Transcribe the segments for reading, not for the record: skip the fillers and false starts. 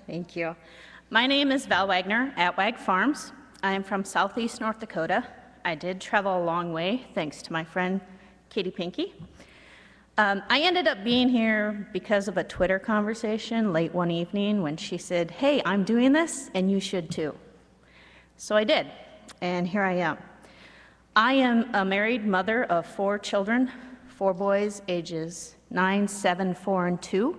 Thank you. My name is Val Wagner at Wag Farms. I am from Southeast North Dakota. I did travel a long way thanks to my friend Katie Pinky. I ended up being here because of a Twitter conversation late one evening when she said, "Hey, I'm doing this and you should too." So I did, and here I am. I am a married mother of 4 children, 4 boys ages 9, 7, 4, and 2,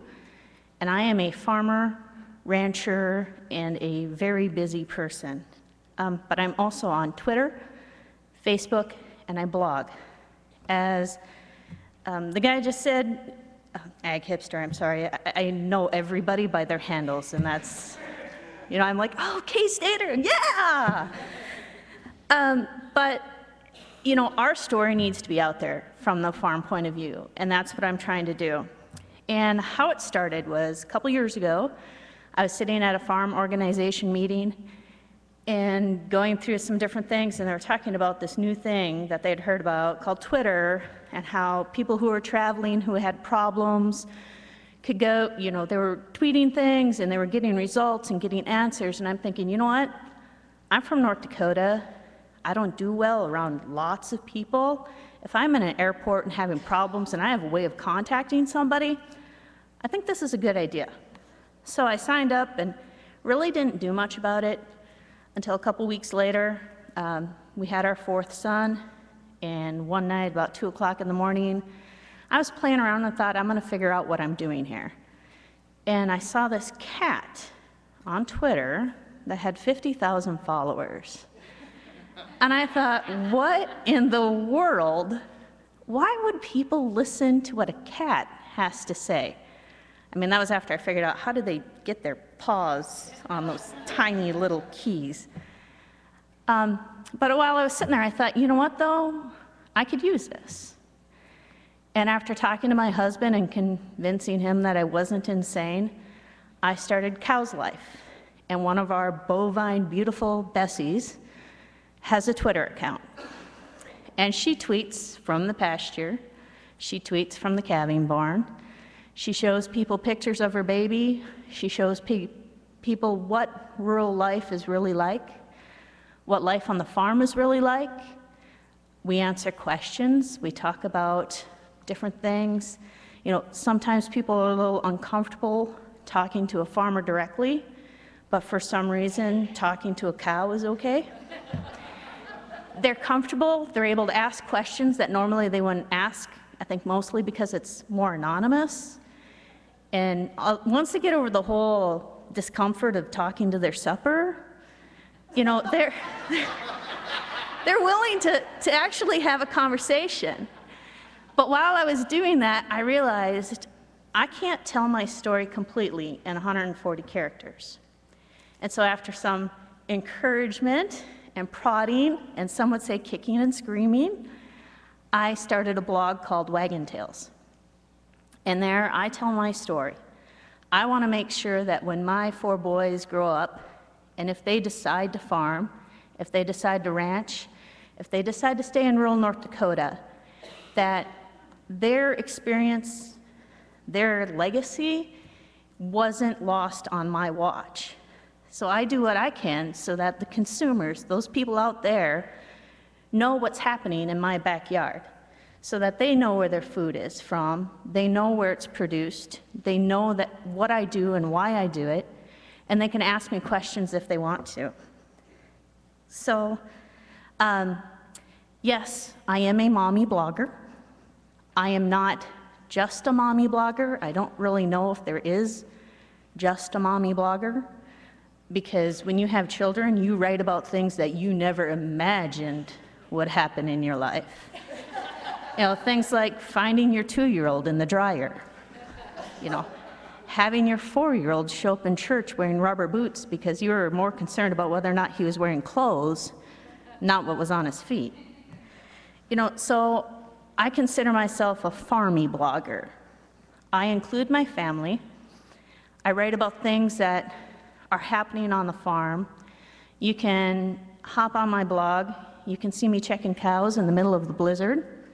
and I am a farmer, rancher, and a very busy person. But I'm also on Twitter, Facebook, and I blog. As the guy just said, Ag Hipster, I'm sorry, I know everybody by their handles, and that's, you know, I'm like, oh, K-Stater, yeah! But, you know, our story needs to be out there from the farm point of view, and that's what I'm trying to do. And how it started was a couple years ago, I was sitting at a farm organization meeting and going through some different things, and they were talking about this new thing that they'd heard about called Twitter, and how people who were traveling, who had problems, could go, you know, they were tweeting things and they were getting results and getting answers, and I'm thinking, you know what? I'm from North Dakota. I don't do well around lots of people. If I'm in an airport and having problems and I have a way of contacting somebody, I think this is a good idea. So I signed up and really didn't do much about it until a couple weeks later. We had our 4th son, and one night about 2 o'clock in the morning, I was playing around and thought, I'm gonna figure out what I'm doing here. And I saw this cat on Twitter that had 50,000 followers. And I thought, what in the world? Why would people listen to what a cat has to say? I mean, that was after I figured out how did they get their paws on those tiny little keys. But while I was sitting there, I thought, you know what though? I could use this. And after talking to my husband and convincing him that I wasn't insane, I started Cow's Life. And one of our bovine, beautiful Bessies has a Twitter account. And she tweets from the pasture. She tweets from the calving barn. She shows people pictures of her baby. She shows people what rural life is really like, what life on the farm is really like. We answer questions. We talk about different things. You know, sometimes people are a little uncomfortable talking to a farmer directly, but for some reason, talking to a cow is okay. They're comfortable. They're able to ask questions that normally they wouldn't ask, I think mostly because it's more anonymous. And once they get over the whole discomfort of talking to their supper, you know, they're willing to actually have a conversation. But while I was doing that, I realized I can't tell my story completely in 140 characters. And so after some encouragement and prodding, and some would say kicking and screaming, I started a blog called Wagon Tales. And there I tell my story. I want to make sure that when my 4 boys grow up, and if they decide to farm, if they decide to ranch, if they decide to stay in rural North Dakota, that their experience, their legacy wasn't lost on my watch. So I do what I can so that the consumers, those people out there, know what's happening in my backyard, so that they know where their food is from, they know where it's produced, they know that what I do and why I do it, and they can ask me questions if they want to. So, yes, I am a mommy blogger. I am not just a mommy blogger. I don't really know if there is just a mommy blogger, because when you have children, you write about things that you never imagined would happen in your life. You know, things like finding your 2-year-old in the dryer, you know, having your 4-year-old show up in church wearing rubber boots because you were more concerned about whether or not he was wearing clothes, not what was on his feet. You know, so I consider myself a farmy blogger. I include my family. I write about things that are happening on the farm. You can hop on my blog. you can see me checking cows in the middle of the blizzard.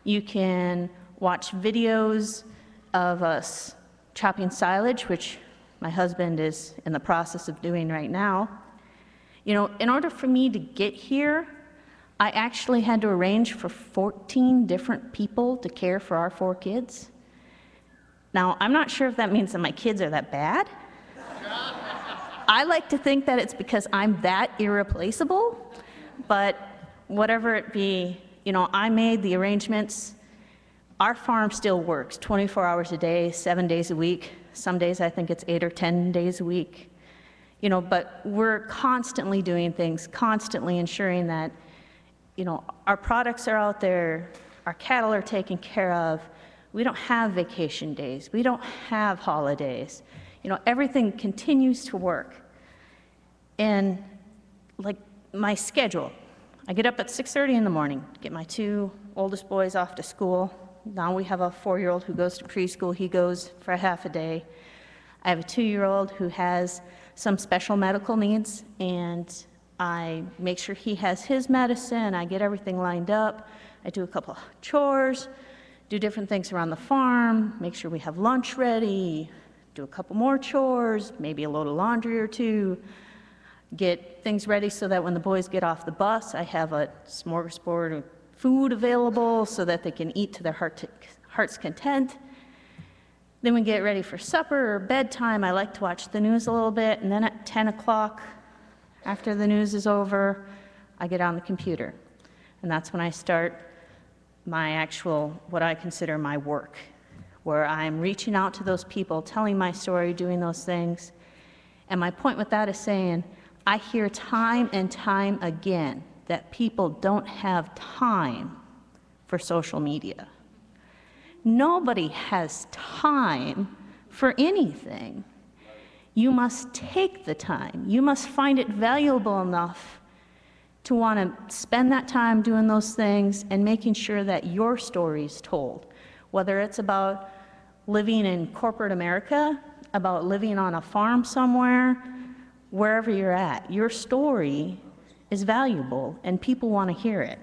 You can watch videos of us chopping silage, which my husband is in the process of doing right now. You know, in order for me to get here, I actually had to arrange for 14 different people to care for our 4 kids. Now, I'm not sure if that means that my kids are that bad. I like to think that it's because I'm that irreplaceable, but whatever it be, you know, I made the arrangements. Our farm still works 24 hours a day, 7 days a week. Some days I think it's 8 or 10 days a week. You know, but we're constantly doing things, constantly ensuring that, you know, our products are out there, our cattle are taken care of. We don't have vacation days. We don't have holidays. You know, everything continues to work. And like my schedule, I get up at 6:30 in the morning, get my 2 oldest boys off to school. Now we have a 4-year-old who goes to preschool. He goes for a half a day. I have a 2-year-old who has some special medical needs, and I make sure he has his medicine. I get everything lined up. I do a couple of chores, do different things around the farm, make sure we have lunch ready, do a couple more chores, maybe a load of laundry or 2, get things ready so that when the boys get off the bus, I have a smorgasbord of food available so that they can eat to their heart's content. Then we get ready for supper or bedtime. I like to watch the news a little bit, and then at 10 o'clock, after the news is over, I get on the computer. And that's when I start my actual, what I consider my work, where I'm reaching out to those people, telling my story, doing those things. And my point with that is saying, I hear time and time again that people don't have time for social media. Nobody has time for anything. You must take the time. You must find it valuable enough to want to spend that time doing those things and making sure that your story is told, whether it's about living in corporate America, about living on a farm somewhere, wherever you're at. Your story is valuable and people want to hear it.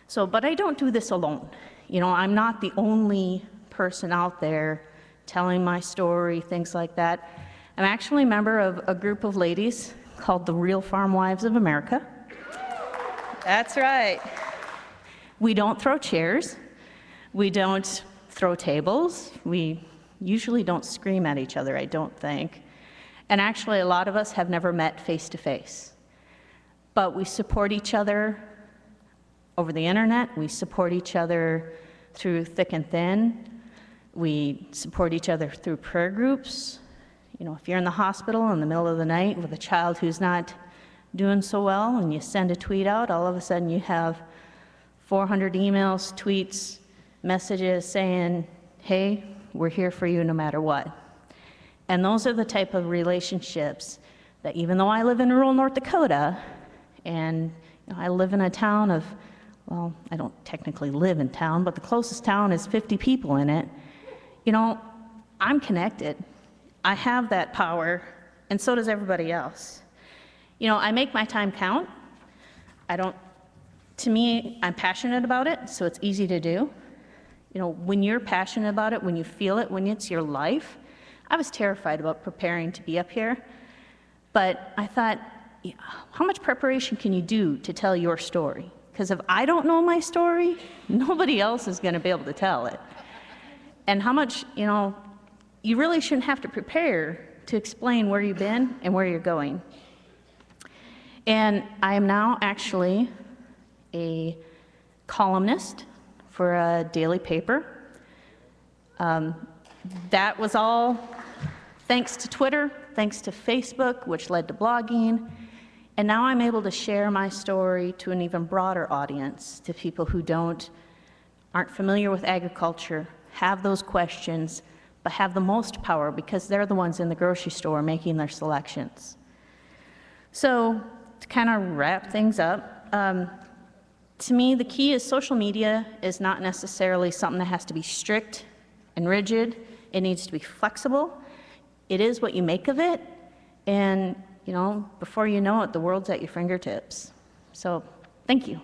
So, but I don't do this alone. You know, I'm not the only person out there telling my story, things like that. I'm actually a member of a group of ladies called the Real Farm Wives of America. That's right. We don't throw chairs. We don't throw tables. We usually don't scream at each other, I don't think. And actually, a lot of us have never met face to face. But we support each other over the internet. We support each other through thick and thin. We support each other through prayer groups. You know, if you're in the hospital in the middle of the night with a child who's not doing so well and you send a tweet out, all of a sudden you have 400 emails, tweets, messages saying, hey, we're here for you no matter what. And those are the type of relationships that even though I live in rural North Dakota, and you know, I live in a town of, well, I don't technically live in town, but the closest town is 50 people in it, you know, I'm connected. I have that power, and so does everybody else. You know, I make my time count. To me, I'm passionate about it, so it's easy to do. You know, when you're passionate about it, when you feel it, when it's your life, I was terrified about preparing to be up here, but I thought, how much preparation can you do to tell your story? Because if I don't know my story, nobody else is going to be able to tell it. And how much, you know, you really shouldn't have to prepare to explain where you've been and where you're going. And I am now actually a columnist for a daily paper. That was all thanks to Twitter, thanks to Facebook, which led to blogging. And now I'm able to share my story to an even broader audience, to people who aren't familiar with agriculture, have those questions, but have the most power because they're the ones in the grocery store making their selections. So to kind of wrap things up, to me, the key is social media is not necessarily something that has to be strict and rigid. It needs to be flexible. It is what you make of it. And, you know, before you know it, the world's at your fingertips. So, thank you.